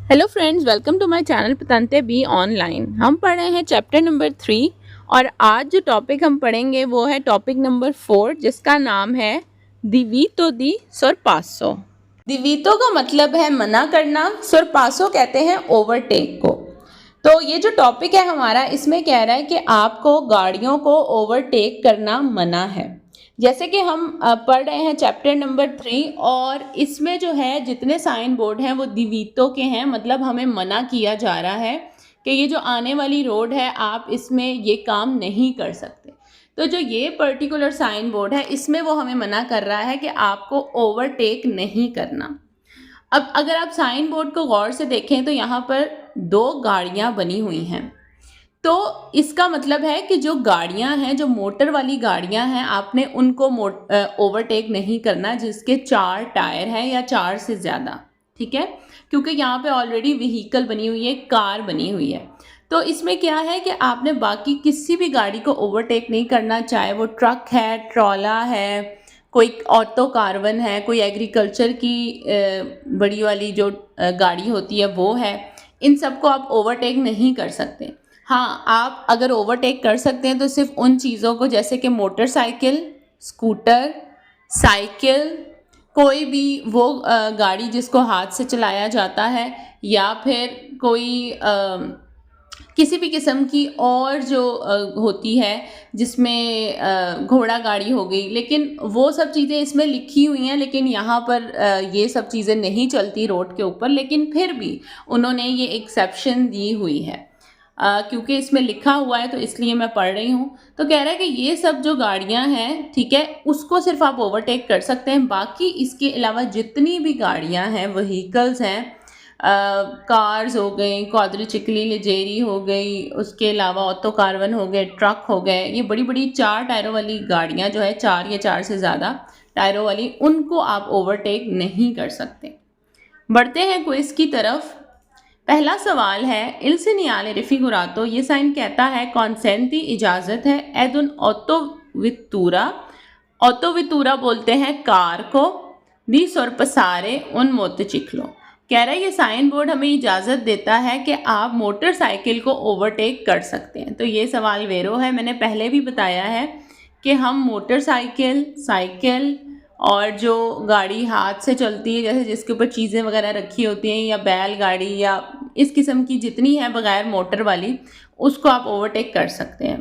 Hello friends, welcome to my channel पतंते be online. हम पढ़ रहे हैं चैप्टर नंबर 3 और आज जो टॉपिक हम पढ़ेंगे वो है टॉपिक नंबर 4 जिसका नाम है दिवीतो दी sorpasso। दिवीतो का मतलब है मना करना, sorpasso कहते हैं ओवरटेक को। तो ये जो टॉपिक है हमारा, इसमें कह रहा है कि आपको गाड़ियों को ओवरटेक करना मना है। जैसे कि हम पढ़ रहे हैं चैप्टर नंबर 3 और इसमें जो है जितने साइन बोर्ड हैं वो दिवीतो के हैं, मतलब हमें मना किया जा रहा है कि ये जो आने वाली रोड है आप इसमें ये काम नहीं कर सकते। तो जो ये पर्टिकुलर साइन बोर्ड है इसमें वो हमें मना कर रहा है कि आपको ओवरटेक नहीं करना। अब अगर आप साइन बोर्ड को गौर से देखें तो यहाँ पर 2 गाड़ियाँ बनी हुई हैं। तो इसका मतलब है कि जो गाड़ियां हैं, जो मोटर वाली गाड़ियां हैं, आपने उनको ओवरटेक नहीं करना जिसके 4 टायर हैं या 4 से ज़्यादा, ठीक है, क्योंकि यहाँ पे ऑलरेडी व्हीकल बनी हुई है, कार बनी हुई है। तो इसमें क्या है कि आपने बाकी किसी भी गाड़ी को ओवरटेक नहीं करना, चाहे वो ट्रक है, ट्रॉला है, कोई ऑटो कारवन है, कोई एग्रीकल्चर की बड़ी वाली जो गाड़ी होती है वो है। इन सबको आप ओवरटेक नहीं कर सकते। हाँ, आप अगर ओवरटेक कर सकते हैं तो सिर्फ उन चीज़ों को, जैसे कि मोटरसाइकिल, स्कूटर, साइकिल, कोई भी वो गाड़ी जिसको हाथ से चलाया जाता है, या फिर कोई किसी भी किस्म की और जो होती है जिसमें घोड़ा गाड़ी हो गई, लेकिन वो सब चीज़ें इसमें लिखी हुई हैं, लेकिन यहाँ पर ये सब चीज़ें नहीं चलती रोड के ऊपर, लेकिन फिर भी उन्होंने ये एक्सेप्शन दी हुई है। क्योंकि इसमें लिखा हुआ है तो इसलिए मैं पढ़ रही हूँ। तो कह रहा है कि ये सब जो गाड़ियाँ हैं, ठीक है, उसको सिर्फ आप ओवरटेक कर सकते हैं। बाकी इसके अलावा जितनी भी गाड़ियाँ हैं, व्हीकल्स हैं, कार्स हो गई, क्वाड्रिचिकली लेजेरी हो गई, उसके अलावा ऑटो कारवन हो गए, ट्रक हो गए, ये बड़ी बड़ी 4 टायरों वाली गाड़ियाँ जो है, 4 या 4 से ज़्यादा टायरों वाली, उनको आप ओवरटेक नहीं कर सकते। बढ़ते हैं क्विज की तरफ। पहला सवाल है, इल सीनियाले रिफिगुरातो, ये साइन कहता है कॉन्सेंटी इजाज़त है, एद उन ऑटोवितूरा, ऑटोवितूरा बोलते हैं कार को, दी सोरपसारे उन मोटरसाइकिलों। कह रहा है ये साइन बोर्ड हमें इजाज़त देता है कि आप मोटरसाइकिल को ओवरटेक कर सकते हैं। तो ये सवाल वेरो है। मैंने पहले भी बताया है कि हम मोटरसाइकिल, साइकिल और जो गाड़ी हाथ से चलती है, जैसे जिसके ऊपर चीज़ें वगैरह रखी होती हैं, या बैलगाड़ी या इस किस्म की जितनी है बगैर मोटर वाली, उसको आप ओवरटेक कर सकते हैं।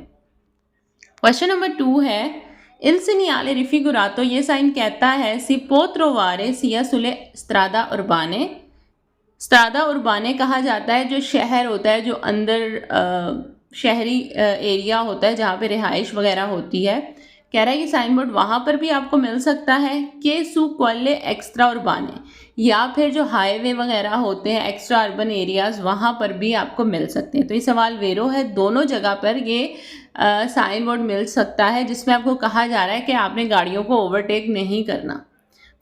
क्वेश्चन नंबर 2 है, इल सीनियाले रिफिगुरातो, ये साइन कहता है सी पो त्रोवारे सिया सुले स्त्रादा उर्बाने। स्त्रादा उर्बाने कहा जाता है जो शहर होता है, जो अंदर शहरी एरिया होता है जहाँ पे रिहाइश वगैरह होती है। कह रहा है कि साइन बोर्ड वहाँ पर भी आपको मिल सकता है के सू क्वाले एक्स्ट्रा उर्बाने, या फिर जो हाईवे वगैरह होते हैं, एक्स्ट्रा अर्बन एरियाज़, वहाँ पर भी आपको मिल सकते हैं। तो ये सवाल वेरो है। दोनों जगह पर ये साइन बोर्ड मिल सकता है जिसमें आपको कहा जा रहा है कि आपने गाड़ियों को ओवरटेक नहीं करना।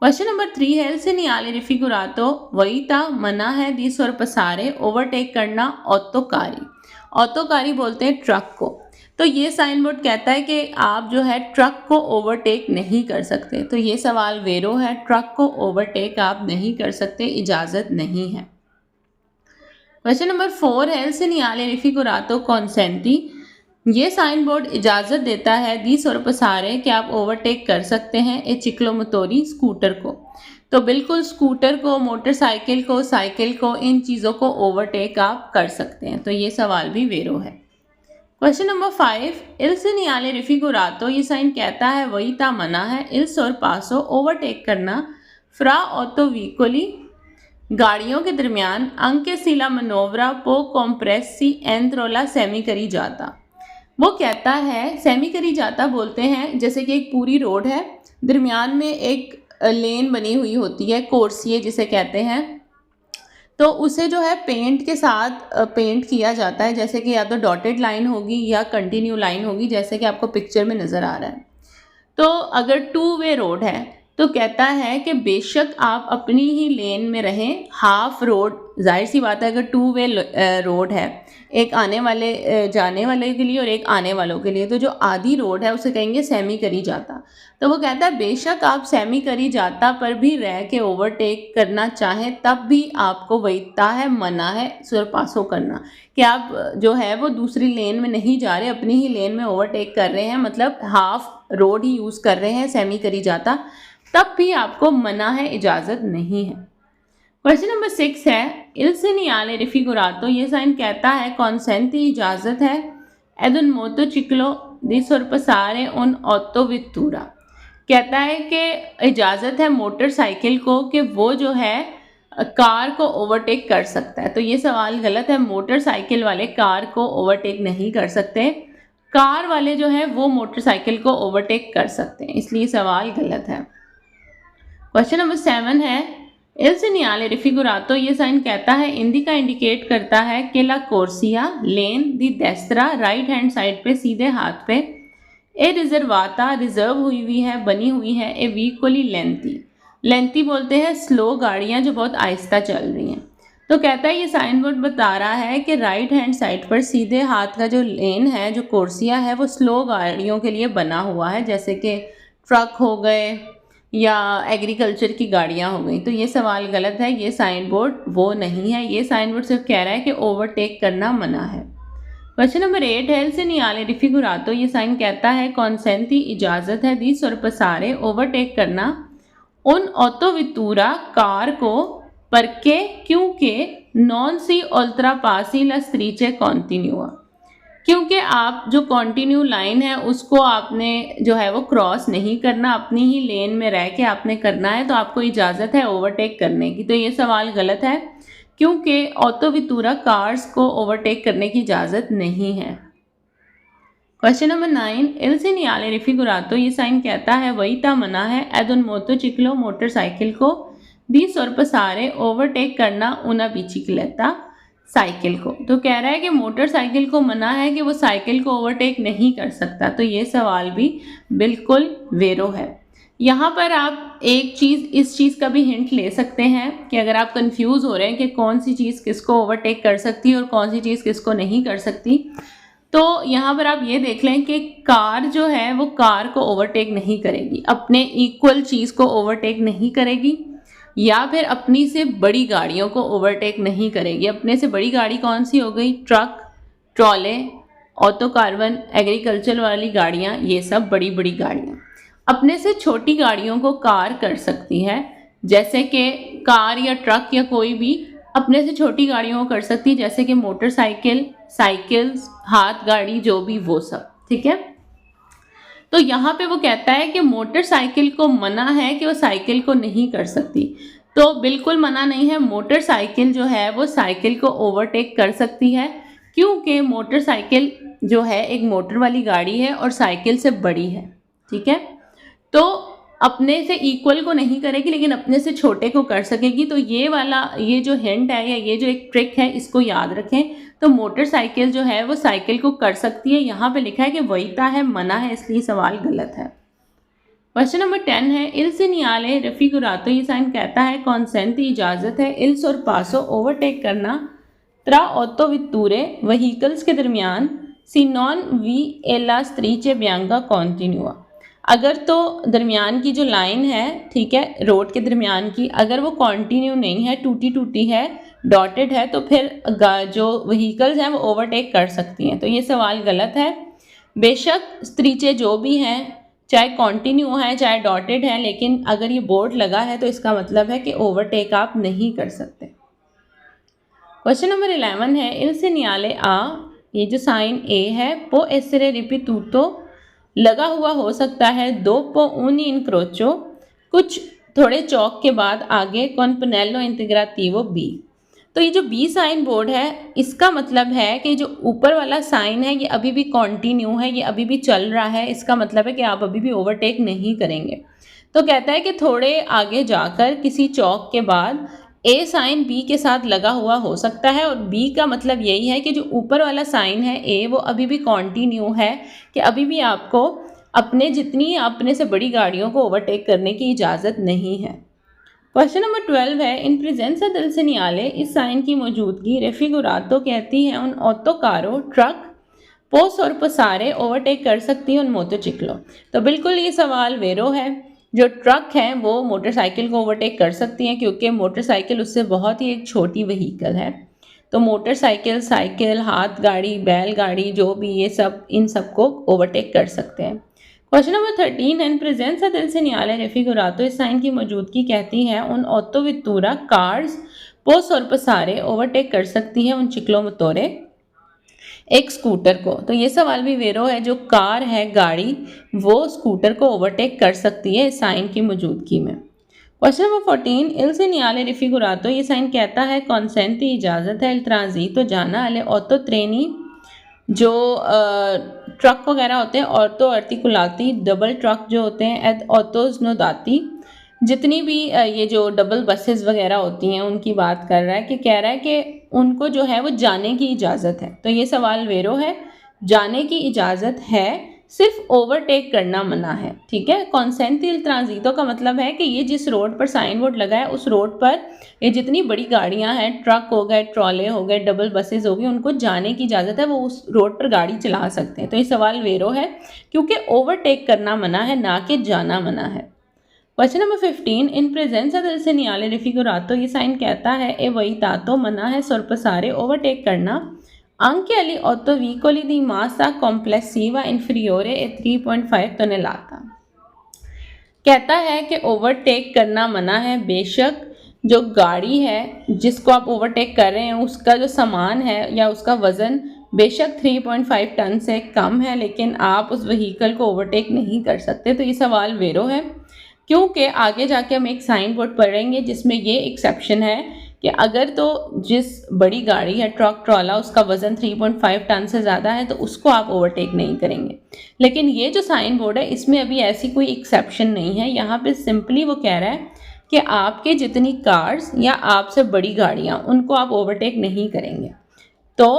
क्वेश्चन नंबर 3 है, इल सीनियाले रिफिगुरातो वहीता, मना है दी सोरपसारे, ओवरटेक करना ऑटोकारी। ऑटोकारी बोलते हैं ट्रक को। तो ये साइन बोर्ड कहता है कि आप जो है ट्रक को ओवरटेक नहीं कर सकते। तो ये सवाल वेरो है। ट्रक को ओवरटेक आप नहीं कर सकते, इजाज़त नहीं है। क्वेश्चन नंबर 4 है, इल सीनियाले रिफिगुरातो कॉन्सेंटी, ये साइन बोर्ड इजाज़त देता है दी सोरपसारे कि आप ओवरटेक कर सकते हैं ए चिक्लोमोटोरी, स्कूटर को। तो बिल्कुल स्कूटर को, मोटरसाइकिल को, साइकिल को, इन चीज़ों को ओवरटेक आप कर सकते हैं। तो ये सवाल भी वेरो है। क्वेश्चन नंबर 5, इल सीनियाले रिफिगुरातो, ये साइन कहता है वहीता, मना है, इल सोरपासो, ओवरटेक करना, फ्रा ऑटो व्हीकोली, गाड़ियों के दरमियान, अंके सीला मनोवरा पो कॉम्प्रेसी एंत्रोला सेमी करी जाता। वो कहता है, सेमी करी जाता बोलते हैं जैसे कि एक पूरी रोड है, दरमियान में एक लेन बनी हुई होती है, कोर्सिए जिसे कहते हैं, तो उसे जो है पेंट के साथ पेंट किया जाता है, जैसे कि या तो डॉटेड लाइन होगी या कंटिन्यू लाइन होगी, जैसे कि आपको पिक्चर में नज़र आ रहा है। तो अगर 2 वे रोड है, तो कहता है कि बेशक आप अपनी ही लेन में रहें, हाफ रोड, जाहिर सी बात है अगर 2 वे रोड है, एक आने वाले जाने वाले के लिए और एक आने वालों के लिए, तो जो आधी रोड है उसे कहेंगे सेमी करी जाता। तो वो कहता है बेशक आप सेमी करी जाता पर भी रह के ओवरटेक करना चाहें तब भी आपको वैधता है, मना है सुरपासो करना, कि आप जो है वो दूसरी लेन में नहीं जा रहे, अपनी ही लेन में ओवरटेक कर रहे हैं, मतलब हाफ रोड ही यूज़ कर रहे हैं, सेमी करी जाता, तब भी आपको मना है, इजाज़त नहीं है। क्वेश्चन नंबर 6 है इल segnale raffigurato, ये साइन कहता है कॉन्सेंटी इजाज़त है add un motociclo di sorpassare un autovettura, कहता है कि इजाज़त है मोटरसाइकिल को कि वो जो है कार को ओवरटेक कर सकता है। तो ये सवाल गलत है, मोटरसाइकिल वाले कार को ओवरटेक नहीं कर सकते, कार वाले जो है वो मोटरसाइकिल को ओवरटेक कर सकते हैं, इसलिए सवाल गलत है। क्वेश्चन नंबर 7 है इल segnale raffigurato, ये साइन कहता है इंडिका इंडिकेट करता है कि ला कोर्सिया लेन दी डेस्त्रा राइट हैंड साइड पे सीधे हाथ पे ए रिजर्वाता रिजर्व हुई है, बनी हुई है, ए व्हीकली लेंथी बोलते हैं स्लो गाड़ियाँ जो बहुत आहिस्ता चल रही हैं। तो कहता है ये साइन बोर्ड बता रहा है कि राइट हैंड साइड पर सीधे हाथ का जो लेन है, जो कोर्सिया है, वो स्लो गाड़ियों के लिए बना हुआ है, जैसे कि ट्रक हो गए या एग्रीकल्चर की गाड़ियाँ हो गई। तो ये सवाल गलत है, ये साइन बोर्ड वो नहीं है, ये साइन बोर्ड सिर्फ कह रहा है कि ओवरटेक करना मना है। क्वेश्चन नंबर 8 है इल segnale raffigurato, ये साइन कहता है कॉन्सेंटी इजाज़त है दी sorpassare ओवरटेक करना उन ऑटोवितूरा कार को परके क्योंकि नॉन सी oltrepassi la strice continua, क्योंकि आप जो कॉन्टिन्यू लाइन है उसको आपने जो है वो क्रॉस नहीं करना, अपनी ही लेन में रह के आपने करना है, तो आपको इजाज़त है ओवरटेक करने की। तो ये सवाल गलत है क्योंकि ऑटोवितूरा कार्स को ओवरटेक करने की इजाज़त नहीं है। क्वेश्चन नंबर 9 इल segnale raffigurato, ये साइन कहता है वैधता मना है एड un motociclo मोटरसाइकिल को दी sorpassare ओवरटेक करना una bicicletta साइकिल को। तो कह रहा है कि मोटरसाइकिल को मना है कि वो साइकिल को ओवरटेक नहीं कर सकता, तो ये सवाल भी बिल्कुल वेरो है। यहाँ पर आप एक चीज़, इस चीज़ का भी हिंट ले सकते हैं कि अगर आप कंफ्यूज हो रहे हैं कि कौन सी चीज़ किसको ओवरटेक कर सकती है और कौन सी चीज़ किसको नहीं कर सकती, तो यहाँ पर आप ये देख लें कि कार जो है वो कार को ओवरटेक नहीं करेगी, अपने इक्वल चीज़ को ओवरटेक नहीं करेगी, या फिर अपनी से बड़ी गाड़ियों को ओवरटेक नहीं करेगी। अपने से बड़ी गाड़ी कौन सी हो गई? Truck, trolley, auto carbon, agriculture वाली गाड़ियाँ, ये सब बड़ी बड़ी गाड़ियाँ। अपने से छोटी गाड़ियों को कार कर सकती है, जैसे कि कार या ट्रक या कोई भी अपने से छोटी गाड़ियों को कर सकती है, जैसे कि मोटरसाइकिल, साइकिल्स, हाथ गाड़ी, जो भी वो सब, ठीक है। तो यहाँ पे वो कहता है कि मोटरसाइकिल को मना है कि वो साइकिल को नहीं कर सकती, तो बिल्कुल मना नहीं है, मोटरसाइकिल जो है वो साइकिल को ओवरटेक कर सकती है, क्योंकि मोटरसाइकिल जो है एक मोटर वाली गाड़ी है और साइकिल से बड़ी है, ठीक है। तो अपने से इक्वल को नहीं करेगी लेकिन अपने से छोटे को कर सकेगी। तो ये वाला, ये जो हिंट है या ये जो एक ट्रिक है, इसको याद रखें। तो मोटरसाइकिल जो है वो साइकिल को कर सकती है, यहाँ पे लिखा है कि वैधता है, मना है, इसलिए सवाल गलत है। क्वेश्चन नंबर 10 है इल segnale raffigurato, ये साइन कहता है कॉन्सेंटी इजाज़त है इल sorpasso ओवरटेक करना त्रा ऑटोवितूरे व्हीकल्स के दरमियान सी नॉन वी एला स्त्रीचे बियांगा कॉन्टिन्यूआ, अगर तो दरमियान की जो लाइन है, ठीक है, रोड के दरमियान की, अगर वो कॉन्टिन्यू नहीं है, टूटी टूटी है, डॉटेड है, तो फिर जो व्हीकल्स हैं वो ओवरटेक कर सकती हैं। तो ये सवाल गलत है। बेशक स्त्रीचे जो भी हैं, चाहे कॉन्टिन्यू है चाहे डॉटेड है, लेकिन अगर ये बोर्ड लगा है तो इसका मतलब है कि ओवरटेक आप नहीं कर सकते। क्वेश्चन नंबर 11 है इल segnale आ, ये जो साइन ए है, पो essere ripetuto लगा हुआ हो सकता है, दोपो uni incrocio कुछ थोड़े चौक के बाद आगे, कॉन्पनेलो इंटीग्राटिवो बी। तो ये जो बी साइन बोर्ड है, इसका मतलब है कि जो ऊपर वाला साइन है ये अभी भी कॉन्टिन्यू है, ये अभी भी चल रहा है, इसका मतलब है कि आप अभी भी ओवरटेक नहीं करेंगे। तो कहता है कि थोड़े आगे जाकर किसी चौक के बाद ए साइन बी के साथ लगा हुआ हो सकता है, और बी का मतलब यही है कि जो ऊपर वाला साइन है ए, वो अभी भी कॉन्टिन्यू है, कि अभी भी आपको अपने से बड़ी गाड़ियों को ओवरटेक करने की इजाज़त नहीं है। क्वेश्चन नंबर 12 है, इन प्रेजेंसा del señale इस साइन की मौजूदगी रेफिगुरातो कहती है उन ऑटोकारो ट्रक पोस और पसारे ओवरटेक कर सकती है उन मोटरसाइकिलों। तो बिल्कुल ये सवाल वेरो है। जो ट्रक हैं वो मोटरसाइकिल को ओवरटेक कर सकती हैं क्योंकि मोटरसाइकिल उससे बहुत ही एक छोटी व्हीकल है। तो मोटरसाइकिल, साइकिल, हाथ गाड़ी, बैलगाड़ी, जो भी ये सब इन सबको ओवरटेक कर सकते हैं। क्वेश्चन नंबर 13 इन प्रेजेंसा del señale रेफिगुरातो इस साइन की मौजूदगी कहती है उन ऑटोवितूरा कार्स पोस और पसारे ओवरटेक कर सकती है उन चिक्लोमोटोरे एक स्कूटर को। तो ये सवाल भी वेरो है। जो कार है, गाड़ी, वो स्कूटर को ओवरटेक कर सकती है इस साइन की मौजूदगी में। क्वेश्चन नंबर 14 इल señale रेफिगुरातो ये साइन कहता है कॉन्सेंटी इजाज़त है इल ट्रांजीतो जाना अले ऑटो ट्रेनी जो ट्रक वगैरह होते हैं, ऑटो आर्टिकुलाती डबल ट्रक जो होते हैं, एद ऑटोज नोदाती जितनी भी ये जो डबल बसेस वगैरह होती हैं उनकी बात कर रहा है कि कह रहा है कि उनको जो है वो जाने की इजाज़त है। तो ये सवाल वेरो है। जाने की इजाज़त है, सिर्फ ओवरटेक करना मना है। ठीक है। कॉन्सेंटी इल ट्रांजीतो का मतलब है कि ये जिस रोड पर साइन बोर्ड लगा है उस रोड पर ये जितनी बड़ी गाड़ियां हैं, ट्रक हो गए, ट्रॉले हो गए, डबल बसेस हो गई, उनको जाने की इजाज़त है, वो उस रोड पर गाड़ी चला सकते हैं। तो ये सवाल वेरो है क्योंकि ओवरटेक करना मना है, ना कि जाना मना है। क्वेश्चन नंबर 15 इन प्रेजेंसा del señale रेफिगुरातो ये साइन कहता है ए वही तातो मना है sorpassare ओवरटेक करना anche agli otto veicoli di massa complessiva inferiore e 3.5 टनेलाता। कहता है कि ओवरटेक करना मना है बेशक जो गाड़ी है जिसको आप ओवरटेक कर रहे हैं उसका जो सामान है या उसका वज़न बेशक 3.5 टन से कम है, लेकिन आप उस व्हीकल को ओवरटेक नहीं कर सकते। तो ये सवाल वेरो है क्योंकि आगे जाके हम एक साइन बोर्ड पढ़ेंगे जिसमें ये एक्सेप्शन है कि अगर तो जिस बड़ी गाड़ी है, ट्रक, ट्रॉला, उसका वज़न 3.5 टन से ज़्यादा है तो उसको आप ओवरटेक नहीं करेंगे। लेकिन ये जो साइन बोर्ड है इसमें अभी ऐसी कोई एक्सेप्शन नहीं है। यहाँ पे सिंपली वो कह रहा है कि आपके जितनी कार्स या आपसे बड़ी गाड़ियाँ उनको आप ओवरटेक नहीं करेंगे। तो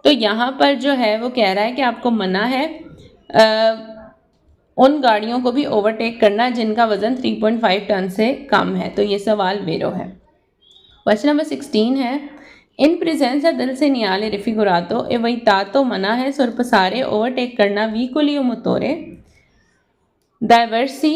यहाँ पर जो है वो कह रहा है कि आपको मना है उन गाड़ियों को भी ओवरटेक करना जिनका वज़न 3.5 टन से कम है। तो ये सवाल वेरो है। क्वेश्चन नंबर 16 है इन प्रेजेंसा del señale रेफिगुरातो e वैतातो मना है sorpassare ओवरटेक करना veicoli o motore diversi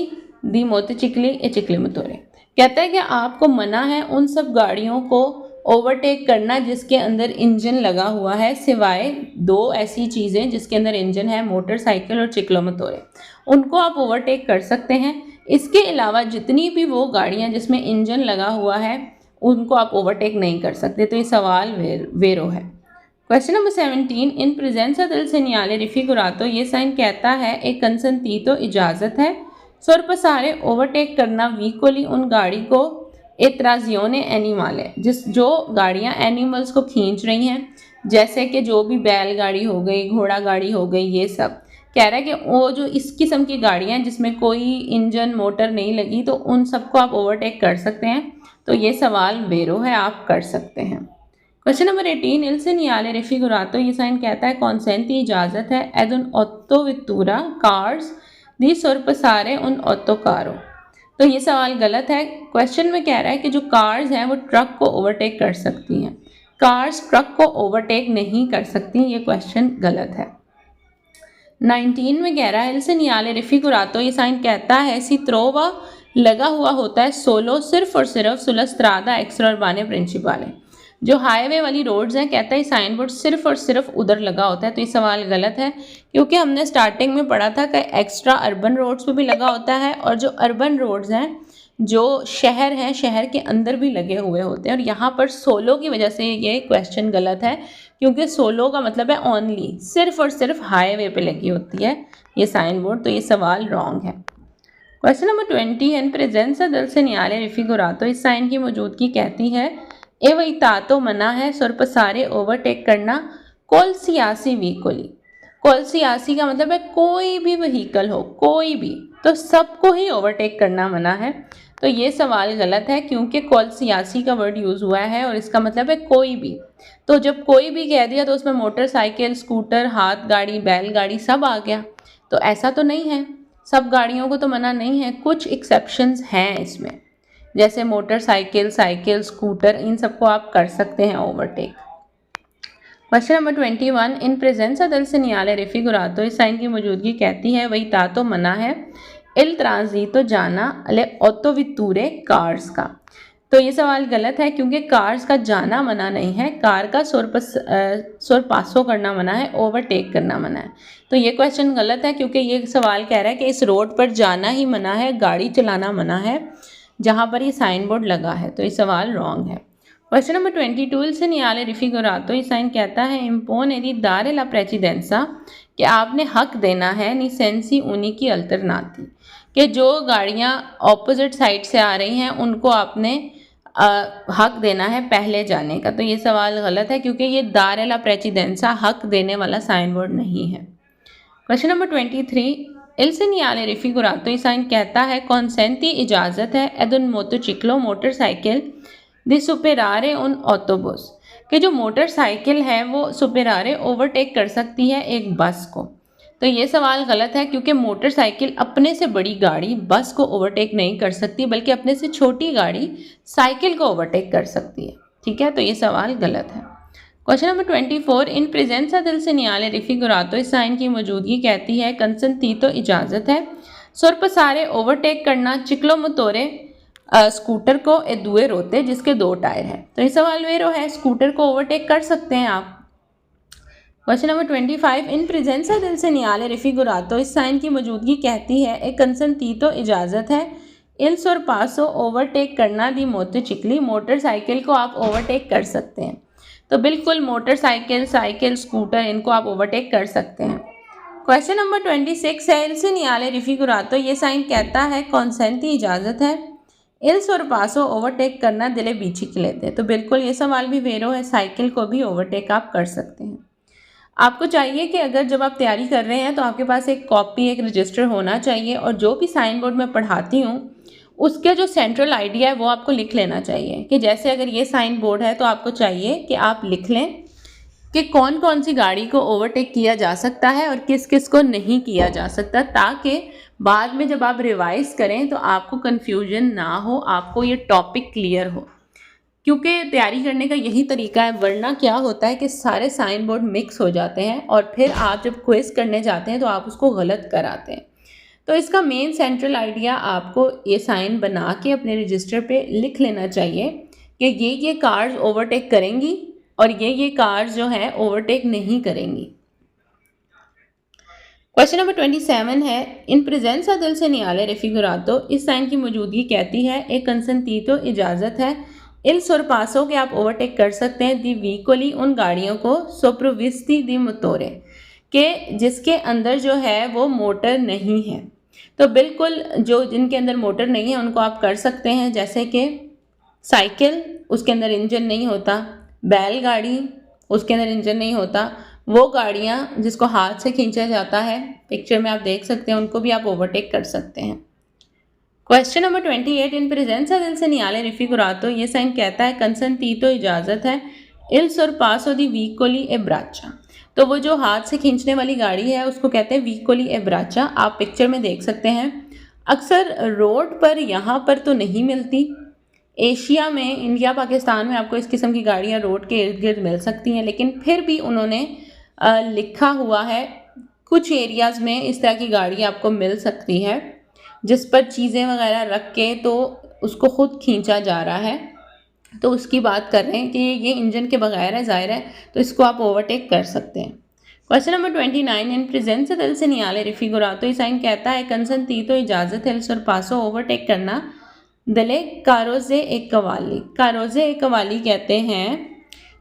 di motocicli e ciclomotore। कहता है कि आपको मना है उन सब गाड़ियों को ओवरटेक करना जिसके अंदर इंजन लगा हुआ है, सिवाय दो ऐसी चीज़ें जिसके अंदर इंजन है, मोटरसाइकिल और चिक्लोमोटोरे, उनको आप ओवरटेक कर सकते हैं। इसके अलावा जितनी भी वो गाड़ियां जिसमें इंजन लगा हुआ है उनको आप ओवरटेक नहीं कर सकते। तो ये सवाल वेरो है। क्वेश्चन नंबर 17 इन प्रेजेंसा del señale रेफिगुरातो ये साइन कहता है एक कंसेंटीतो इजाज़त है sorpassare ओवरटेक करना veicoli उन गाड़ी को एत्राजियोने एनिमल जो गाड़ियाँ एनिमल्स को खींच रही हैं, जैसे कि जो भी बैलगाड़ी हो गई, घोड़ा गाड़ी हो गई, ये सब कह रहा है कि वो जो इस किस्म की गाड़ियाँ हैं जिसमें कोई इंजन मोटर नहीं लगी तो उन सबको आप ओवरटेक कर सकते हैं। तो ये सवाल वेरो है, आप कर सकते हैं। क्वेश्चन नंबर 18 इल señale रेफिगुरातो ये साइन कहता है कॉन्सेंटी इजाज़त है एद उन ऑटोवितूरा कार्स दी sorpassare उन ऑटोकारो। तो ये सवाल गलत है। क्वेश्चन में कह रहा है कि जो कार्स हैं वो ट्रक को ओवरटेक कर सकती हैं, कार्स ट्रक को ओवरटेक नहीं कर सकती। ये क्वेश्चन गलत है। 19 में कह रहा है इल señale रेफिगुरातो ये साइन कहता है सी ट्रोवा लगा हुआ होता है सोलो सिर्फ और सिर्फ सुला स्ट्रादा एक्स्ट्रा उर्बाने प्रिंसिपाले जो हाईवे वाली रोड्स हैं, कहता है साइन बोर्ड सिर्फ और सिर्फ उधर लगा होता है। तो ये सवाल गलत है क्योंकि हमने स्टार्टिंग में पढ़ा था कि एक्स्ट्रा अर्बन रोड्स पे भी लगा होता है और जो अर्बन रोड्स हैं, जो शहर हैं, शहर के अंदर भी लगे हुए होते हैं। और यहाँ पर सोलो की वजह से ये क्वेश्चन गलत है क्योंकि सोलो का मतलब है ओनली, सिर्फ और सिर्फ हाईवे पे लगी होती है ये साइन बोर्ड। तो ये सवाल रॉन्ग है। क्वेश्चन नंबर 20 इन प्रेजेंसा del señale रेफिगुरातो इस साइन की मौजूदगी कहती है ए वही तातो मना है sorpassare ओवरटेक करना qualsiasi veicoli। qualsiasi का मतलब है कोई भी व्हीकल हो, कोई भी, तो सबको ही ओवरटेक करना मना है। तो ये सवाल गलत है क्योंकि क्वालियासी का वर्ड यूज़ हुआ है और इसका मतलब है कोई भी। तो जब कोई भी कह दिया तो उसमें मोटरसाइकिल, स्कूटर, हाथ गाड़ी, बैलगाड़ी सब आ गया। तो ऐसा तो नहीं है, सब गाड़ियों को तो मना नहीं है, कुछ एक्सेप्शंस हैं इसमें, जैसे मोटरसाइकिल, साइकिल, स्कूटर, इन सबको आप कर सकते हैं ओवरटेक। क्वेश्चन नंबर 21, इन प्रेजेंसा del segnale raffigurato, इस साइन की मौजूदगी कहती है वही तातो मना है इल ट्रांजितो जाना अले ऑटोवितूरे कार्स का। तो ये सवाल गलत है क्योंकि कार्स का जाना मना नहीं है, कार का सोरपासो करना मना है, ओवरटेक करना मना है। तो ये क्वेश्चन गलत है क्योंकि ये सवाल कह रहा है कि इस रोड पर जाना ही मना है, गाड़ी चलाना मना है जहाँ पर ये साइन बोर्ड लगा है। तो ये सवाल रॉन्ग है। क्वेश्चन नंबर 22, इल segnale raffigurato, ये साइन कहता है इम्पोने दी dare la precedenza, कि आपने हक देना है नी सेंसी उनी की अल्टरनाती, कि जो गाड़ियाँ ऑपोजिट साइड से आ रही हैं उनको आपने हक देना है पहले जाने का। तो ये सवाल गलत है क्योंकि ये dare la precedenza हक देने वाला साइन बोर्ड नहीं है। क्वेश्चन नंबर 23, इल segnale raffigurato, ये साइन कहता है कॉन्सेंटी इजाज़त है एड उन मोटोचिक्लो, मोटरसाइकिल, दी सुपेरारे उन ऑटोबस, कि जो मोटरसाइकिल है वो सुपेरारे ओवरटेक कर सकती है एक बस को। तो ये सवाल गलत है क्योंकि मोटरसाइकिल अपने से बड़ी गाड़ी बस को ओवरटेक नहीं कर सकती, बल्कि अपने से छोटी गाड़ी साइकिल को ओवरटेक कर सकती है। ठीक है, तो ये सवाल गलत है। क्वेश्चन नंबर 24, इन प्रेजेंसा del segnale raffigurato, इस साइन की मौजूदगी कहती है कंसेंटीतो इजाज़त है सोरपसारे ओवरटेक करना चिक्लो मोटोरे स्कूटर को ए दुए रोते जिसके 2 टायर हैं। तो ये सवाल वेरो है, स्कूटर को ओवरटेक कर सकते हैं आप। क्वेश्चन नंबर 25, इन प्रेजेंसा del segnale raffigurato, इस साइन की मौजूदगी कहती है एक कंसेंटीतो इजाज़त है इल सोरपासो ओवरटेक करना दी मोटरचिक्ली, मोटरसाइकिल को आप ओवरटेक कर सकते हैं। तो बिल्कुल मोटरसाइकिल, साइकिल, स्कूटर, इनको आप ओवरटेक कर सकते हैं। क्वेश्चन नंबर 26 है इल segnale raffigurato, ये साइन कहता है कॉन्सेंटी इजाज़त है इल सोरपासो ओवरटेक करना दिले बीची के लेते हैं। तो बिल्कुल ये सवाल भी वेरो है, साइकिल को भी ओवरटेक आप कर सकते हैं। आपको चाहिए कि अगर जब आप तैयारी कर रहे हैं तो आपके पास एक कॉपी, एक रजिस्टर होना चाहिए और जो भी साइन बोर्ड मैं पढ़ाती हूँ उसके जो सेंट्रल आइडिया है वो आपको लिख लेना चाहिए। कि जैसे अगर ये साइन बोर्ड है तो आपको चाहिए कि आप लिख लें कि कौन कौन सी गाड़ी को ओवरटेक किया जा सकता है और किस किस को नहीं किया जा सकता, ताकि बाद में जब आप रिवाइज करें तो आपको कन्फ्यूजन ना हो, आपको ये टॉपिक क्लियर हो। क्योंकि तैयारी करने का यही तरीका है, वरना क्या होता है कि सारे साइन बोर्ड मिक्स हो जाते हैं और फिर आप जब क्विज करने जाते हैं तो आप उसको गलत कराते हैं। तो इसका मेन सेंट्रल आइडिया आपको ये साइन बना के अपने रजिस्टर पे लिख लेना चाहिए कि ये कार्स ओवरटेक करेंगी और ये कार्स जो है ओवरटेक नहीं करेंगी। क्वेश्चन नंबर 27 है इन प्रेजेंसा del segnale raffigurato, इस साइन की मौजूदगी कहती है एक कंसेंटीतो इजाज़त है इल सोरपासो के आप ओवरटेक कर सकते हैं दी व्हीकली उन गाड़ियों को सोप्रोविस्ती दी मोटोरे, के जिसके अंदर जो है वो मोटर नहीं है। तो बिल्कुल जो जिनके अंदर मोटर नहीं है उनको आप कर सकते हैं, जैसे कि साइकिल, उसके अंदर इंजन नहीं होता, बैलगाड़ी, उसके अंदर इंजन नहीं होता, वो गाड़ियाँ जिसको हाथ से खींचा जाता है, पिक्चर में आप देख सकते हैं, उनको भी आप ओवरटेक कर सकते हैं। क्वेश्चन नंबर 28, इन प्रेजेंसा del segnale raffigurato, ये साइन कहता है कंसेंटीतो इजाज़त है इल सोरपासो दी व्हीकली ए ब्राचा, तो वो जो हाथ से खींचने वाली गाड़ी है उसको कहते हैं व्हीकली ए ब्राचा। आप पिक्चर में देख सकते हैं, अक्सर रोड पर यहाँ पर तो नहीं मिलती, एशिया में, इंडिया, पाकिस्तान में आपको इस किस्म की गाड़ियाँ रोड के इर्द गिर्द मिल सकती हैं, लेकिन फिर भी उन्होंने लिखा हुआ है कुछ एरियाज़ में इस तरह की गाड़ी आपको मिल सकती है जिस पर चीज़ें वगैरह रख के तो उसको ख़ुद खींचा जा रहा है। तो उसकी बात कर रहे हैं कि ये इंजन के बगैर है, ज़ाहिर है, तो इसको आप ओवरटेक कर सकते हैं। क्वेश्चन नंबर 29, इन प्रेजेंसा del segnale raffigurato, ये साइन कहता है कंसेंटीतो इजाज़त है इल सोरपासो ओवरटेक करना दले कारोजे एक कवाली, कारोजे एक कवाली कहते हैं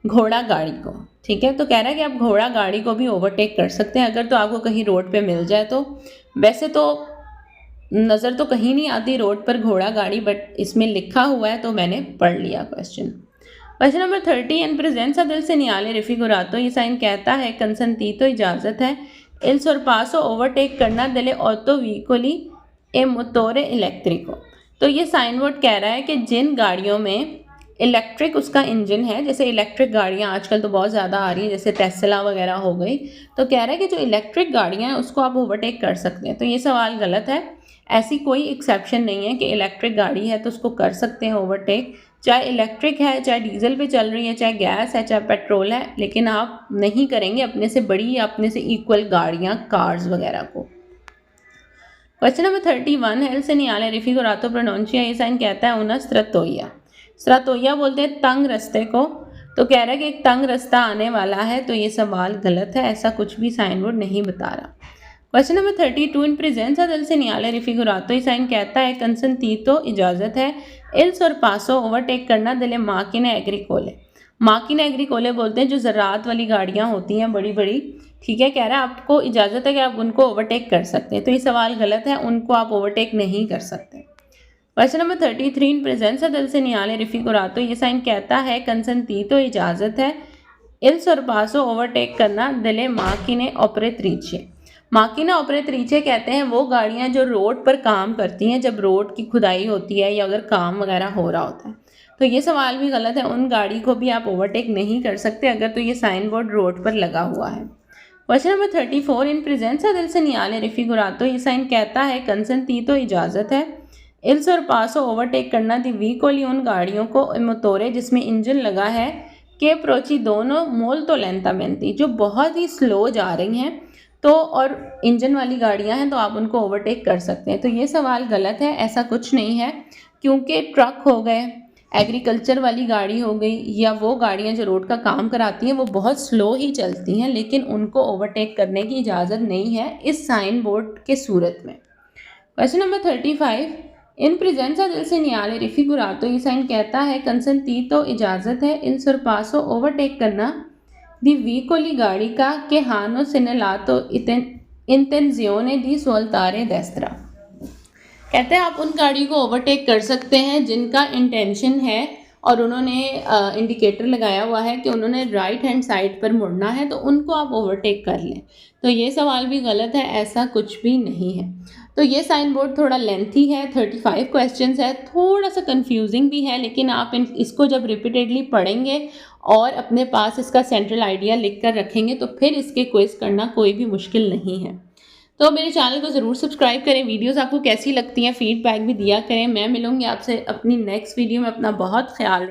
घोड़ा गाड़ी को। ठीक है, तो कह रहा है कि आप घोड़ा गाड़ी को भी ओवरटेक कर सकते हैं अगर तो आपको कहीं रोड पे मिल जाए। तो वैसे तो नज़र तो कहीं नहीं आती रोड पर घोड़ा गाड़ी, बट इसमें लिखा हुआ है तो मैंने पढ़ लिया। क्वेश्चन नंबर 30, इन प्रेजेंसा del segnale raffigurato, ये साइन कहता है कंसेंटीतो इजाज़त है इल सोरपासो ओवरटेक करना दले ऑटो व्हीकली ए मोटोरे इलेक्ट्रिको, तो ये साइन बोर्ड कह रहा है कि जिन गाड़ियों में इलेक्ट्रिक उसका इंजन है, जैसे इलेक्ट्रिक गाड़ियाँ आजकल तो बहुत ज़्यादा आ रही हैं, जैसे टेस्ला वगैरह हो गई, तो कह रहा है कि जो इलेक्ट्रिक गाड़ियाँ हैं उसको आप ओवरटेक कर सकते हैं। तो ये सवाल गलत है, ऐसी कोई एक्सेप्शन नहीं है कि इलेक्ट्रिक गाड़ी है तो उसको कर सकते हैं ओवरटेक, चाहे इलेक्ट्रिक है, चाहे डीजल पे चल रही है, चाहे गैस है, चाहे पेट्रोल है, लेकिन आप नहीं करेंगे अपने से बड़ी या अपने से इक्वल गाड़ियाँ, कार्स वगैरह को। क्वेश्चन नंबर 31 है, एल सेनियाले रिफिगोरातो प्रोनाउंसिया, ये साइन कहता है उना स्त्रतोइया। स्त्रतोइया बोलते हैं तंग रास्ते को, तो कह रहा है कि एक तंग रास्ता आने वाला है, तो ये सवाल गलत है, ऐसा कुछ भी साइन बोर्ड नहीं बता रहा। क्वेश्चन नंबर 32, इन प्रेजेंसा del señale रिफिगोरातो, ये साइन कहता है कंसेंटीतो इजाज़त है, इल सोरपासो ओवरटेक करना दिले माकिने एग्रीकोले। माकिने एग्रीकोले बोलते हैं जो ज़राअत वाली गाड़ियाँ होती हैं बड़ी बड़ी, ठीक है, कह रहा है आपको इजाज़त है कि आप उनको ओवरटेक कर सकते हैं, तो ये सवाल गलत है, उनको आप ओवरटेक नहीं कर सकते। क्वेश्चन नंबर 33, इन प्रेजेंसा del señale रिफिगोरातो, ये साइन कहता है कंसेंटीतो इजाज़त है, इल सोरपासो ओवरटेक करना दिले माकिने ऑपरेत्रीचे। माकिना ऑपरेत्रीचे कहते हैं वो गाड़ियाँ जो रोड पर काम करती हैं, जब रोड की खुदाई होती है या अगर काम वगैरह हो रहा होता है, तो ये सवाल भी गलत है, उन गाड़ी को भी आप ओवरटेक नहीं कर सकते अगर तो ये साइन बोर्ड रोड पर लगा हुआ है। क्वेश्चन नंबर 34, इन प्रेजेंसा del señale रिफिगोरातो, ये साइन कहता है कंसेंटीतो इजाज़त है, इल सोरपासो ओवरटेक करना दी व्हीकोली उन गाड़ियों को मोटोरे जिसमें इंजन लगा है, के प्रोची दोनों मोल्तो लेंटामेंटी, जो बहुत ही स्लो जा रही हैं, तो और इंजन वाली गाड़ियां हैं तो आप उनको ओवरटेक कर सकते हैं। तो ये सवाल गलत है, ऐसा कुछ नहीं है, क्योंकि ट्रक हो गए, एग्रीकल्चर वाली गाड़ी हो गई, या वो गाड़ियां जो रोड का काम कराती हैं वो बहुत स्लो ही चलती हैं, लेकिन उनको ओवरटेक करने की इजाज़त नहीं है इस साइन बोर्ड के सूरत में। क्वेश्चन नंबर 35, इन प्रेजेंसा del señale रिफिगोरातो, ये साइन कहता है कंसेंटीतो इजाज़त है, इन सोरपासो ओवरटेक करना दी व्हीकोली गाड़ी का के हानो सेनेलातो इंटेंजियोने दी सोल्तारे डेस्त्रा। कहते हैं आप उन गाड़ी को ओवरटेक कर सकते हैं जिनका इंटेंशन है और उन्होंने इंडिकेटर लगाया हुआ है कि उन्होंने राइट हैंड साइड पर मुड़ना है, तो उनको आप ओवरटेक कर लें। तो ये सवाल भी गलत है, ऐसा कुछ भी नहीं है। तो ये साइन बोर्ड थोड़ा लेंथी है, 35 क्वेश्चंस है, थोड़ा सा कंफ्यूजिंग भी है, लेकिन आप इसको जब रिपीटेडली पढ़ेंगे और अपने पास इसका सेंट्रल आइडिया लिख कर रखेंगे तो फिर इसके क्विज करना कोई भी मुश्किल नहीं है। तो मेरे चैनल को ज़रूर सब्सक्राइब करें, वीडियोस आपको कैसी लगती हैं फीडबैक भी दिया करें। मैं मिलूँगी आपसे अपनी नेक्स्ट वीडियो में, अपना बहुत ख्याल रखें।